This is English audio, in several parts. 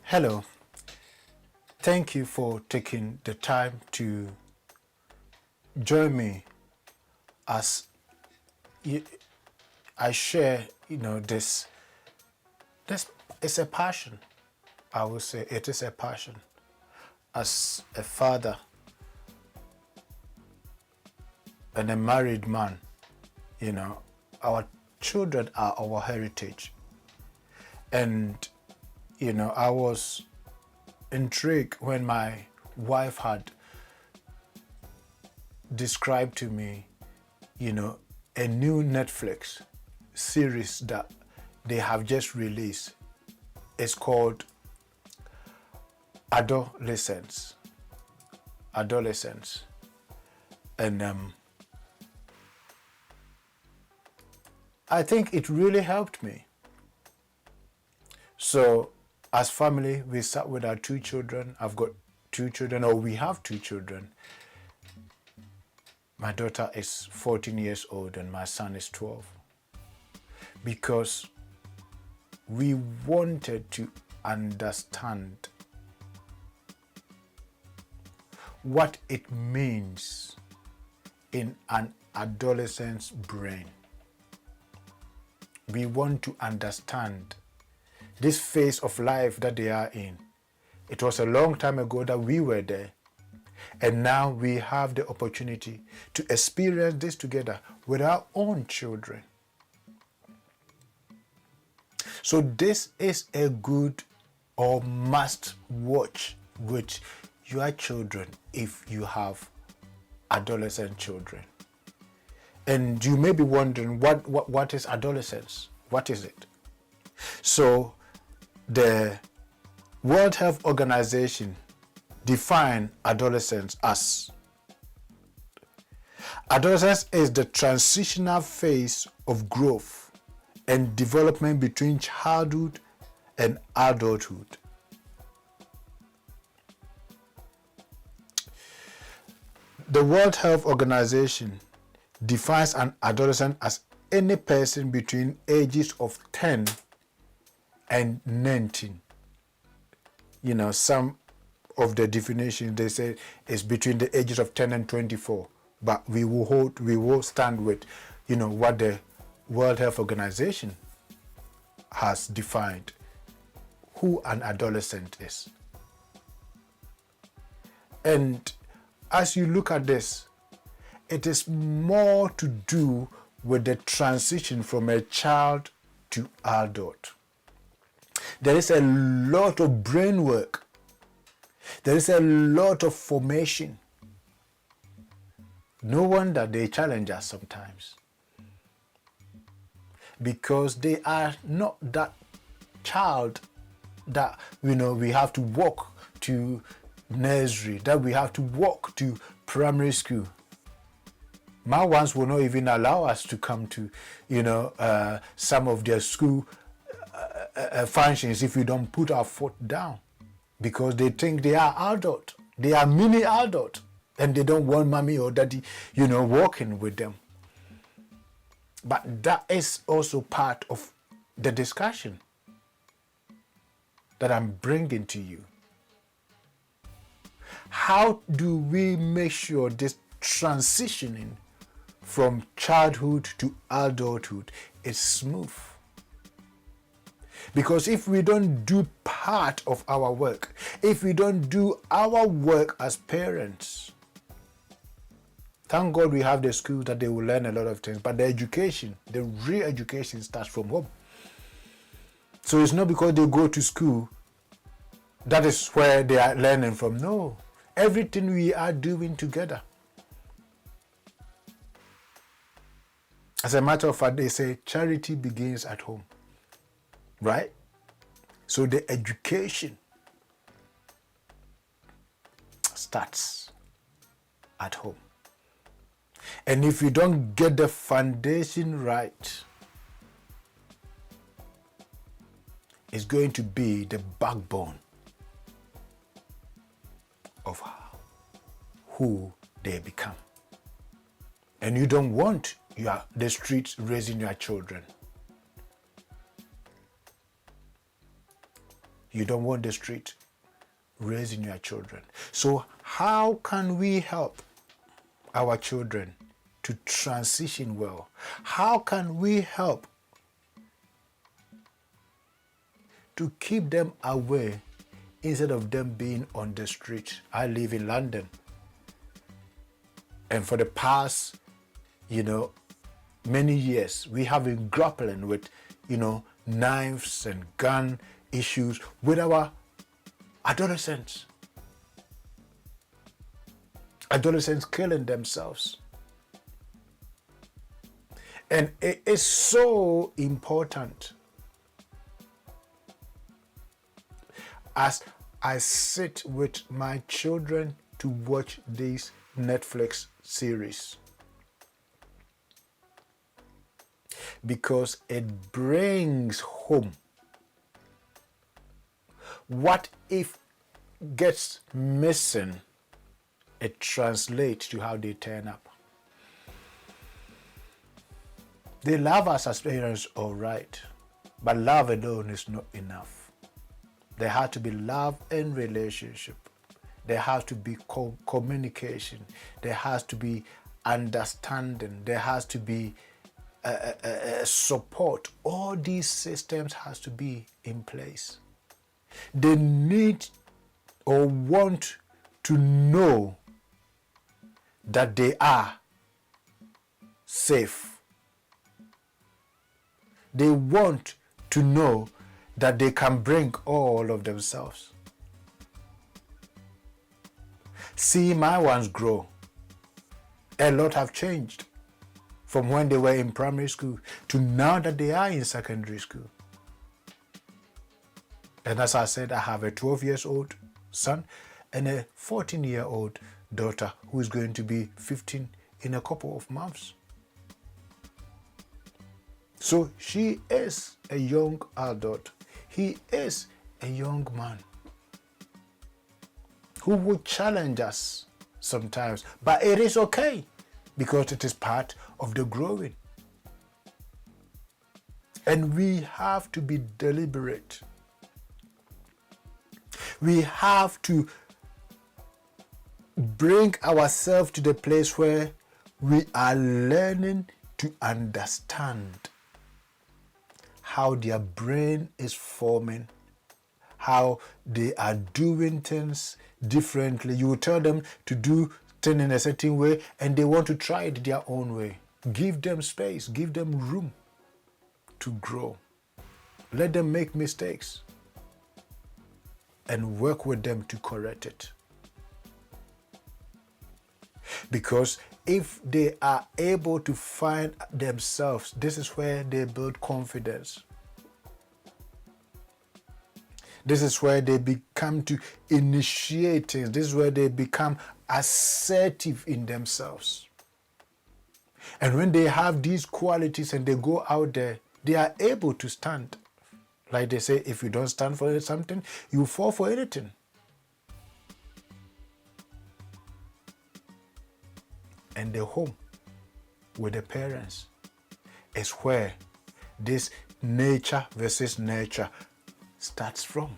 Hello, thank you for taking the time to join me as you, I share, this is a passion. I would say it is a passion. As a father and a married man, our children are our heritage. And, I was intrigued when my wife had described to me, a new Netflix series that they have just released. It's called Adolescence. Adolescence. And I think it really helped me. So as family, we sat with our 2 children. I've got 2 children, or we have 2 children. My daughter is 14 years old and my son is 12. Because we wanted to understand what it means in an adolescent's brain. We want to understand this phase of life that they are in. It was a long time ago that we were there. And now we have the opportunity to experience this together with our own children. So this is a good or must watch with your children if you have adolescent children. And you may be wondering, what is adolescence? What is it? So the World Health Organization define adolescence as: adolescence is the transitional phase of growth and development between childhood and adulthood. The World Health Organization defines an adolescent as any person between ages of 10 and 19. Some of the definition they say is between the ages of 10 and 24, but we will stand with what the World Health Organization has defined who an adolescent is. And as you look at this, it is more to do with the transition from a child to adult. There is a lot of brain work. There is a lot of formation. No wonder they challenge us sometimes. Because they are not that child that we have to walk to nursery, that we have to walk to primary school. My ones will not even allow us to come to some of their school functions if we don't put our foot down, because they think they are adult, they are mini adult, and they don't want mommy or daddy walking with them. But that is also part of the discussion that I'm bringing to you. How do we make sure this transitioning from childhood to adulthood is smooth? Because if we don't do part of our work, if we don't do our work as parents, thank God we have the schools that they will learn a lot of things, but the education, the real education, starts from home. So it's not because they go to school that is where they are learning from. No, everything we are doing together. As a matter of fact, they say charity begins at home. Right? So the education starts at home. And if you don't get the foundation right, it's going to be the backbone of who they become. And you don't want the streets raising your children. You don't want the street raising your children. So how can we help our children to transition well? How can we help to keep them away instead of them being on the street? I live in London. And for the past, many years, we have been grappling with, knives and gun issues with our adolescents. Adolescents killing themselves. And it is so important as I sit with my children to watch these Netflix series, because it brings home what if gets missing. It translates to how they turn up. They love us as parents, all right, but love alone is not enough. There has to be love and relationship. There has to be communication. There has to be understanding. There has to be support. All these systems has to be in place. They need or want to know that they are safe. They want to know that they can bring all of themselves. See my ones grow. A lot have changed from when they were in primary school to now that they are in secondary school. And as I said, I have a 12-year-old son and a 14-year-old daughter who is going to be 15 in a couple of months. So she is a young adult. He is a young man who will challenge us sometimes. But it is okay because it is part of the growing. And we have to be deliberate. We have to bring ourselves to the place where we are learning to understand how their brain is forming, how they are doing things differently. You will tell them to do things in a certain way and they want to try it their own way. Give them space, give them room to grow. Let them make mistakes and work with them to correct it. Because if they are able to find themselves, this is where they build confidence. This is where they become to initiate things. This is where they become assertive in themselves. And when they have these qualities and they go out there, they are able to stand. Like they say, if you don't stand for something, you fall for anything. And the home with the parents is where this nature versus nurture starts from.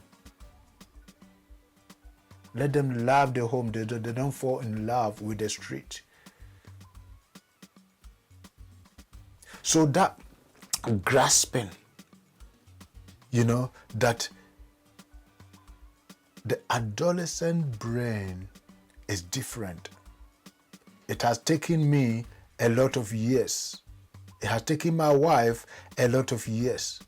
Let them love the home. They don't fall in love with the street. So that grasping, that the adolescent brain is different. It has taken me a lot of years. It has taken my wife a lot of years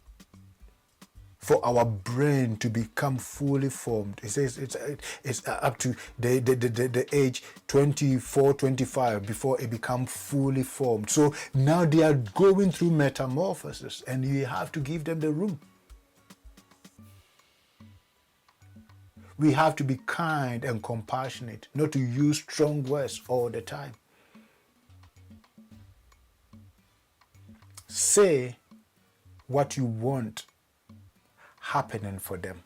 for our brain to become fully formed. It says it's up to the age 24, 25 before it becomes fully formed. So now they are going through metamorphosis and you have to give them the room. We have to be kind and compassionate, not to use strong words all the time. Say what you want happening for them.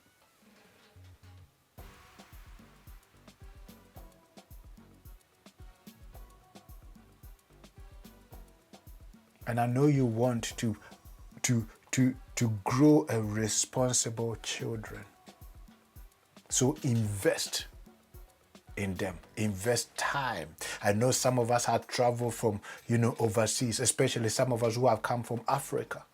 And I know you want to grow a responsible children. So invest in them, invest time. I know some of us have traveled from, overseas, especially some of us who have come from Africa.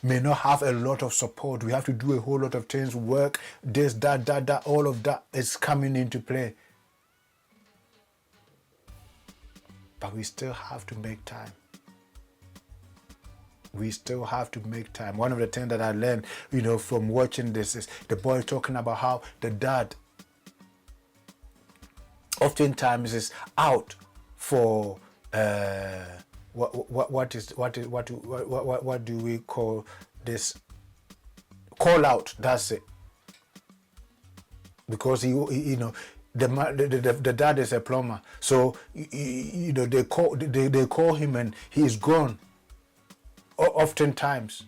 May not have a lot of support. We have to do a whole lot of things, work, this, that, all of that is coming into play. But we still have to make time. We still have to make time. One of the things that I learned, from watching this is the boy talking about how the dad oftentimes is out for what do we call this? Call out. That's it. Because the dad is a plumber, so they call him and he's gone. Oftentimes,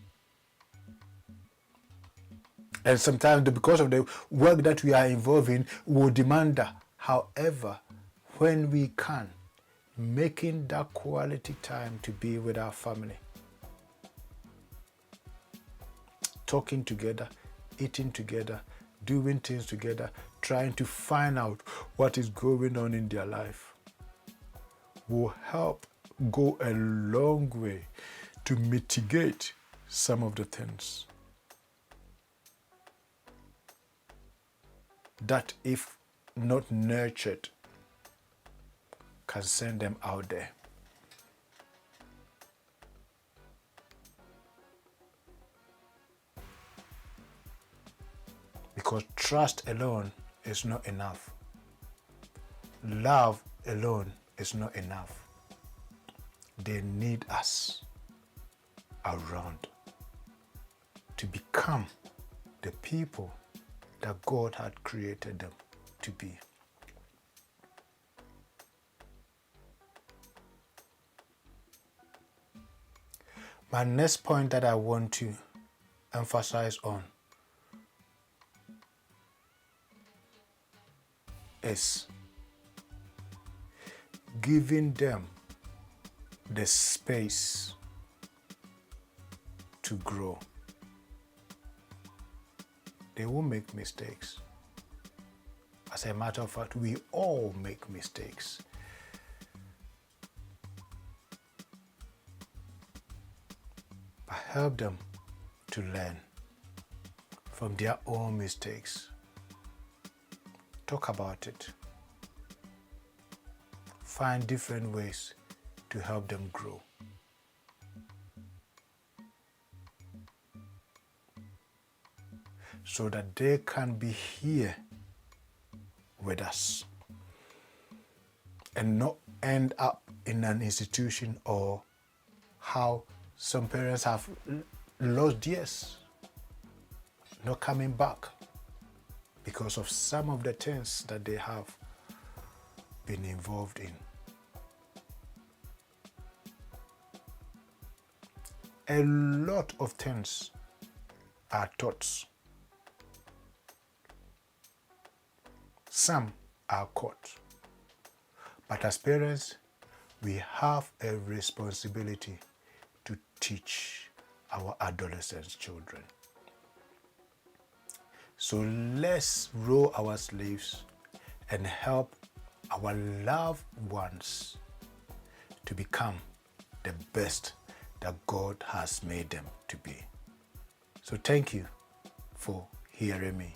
and sometimes because of the work that we are involved in, will demand that. However, when we can, making that quality time to be with our family, talking together, eating together, doing things together, trying to find out what is going on in their life, will help go a long way to mitigate some of the things that, if not nurtured, can send them out there. Because trust alone is not enough. Love alone is not enough. They need us around to become the people that God had created them to be. My next point that I want to emphasize on is giving them the space to grow. They will make mistakes. As a matter of fact, we all make mistakes. But help them to learn from their own mistakes. Talk about it. Find different ways to help them grow. So that they can be here with us and not end up in an institution, or how some parents have lost years not coming back because of some of the things that they have been involved in. A lot of things are taught. Some are caught. But as parents, we have a responsibility to teach our adolescent children. So let's roll our sleeves and help our loved ones to become the best that God has made them to be. So thank you for hearing me.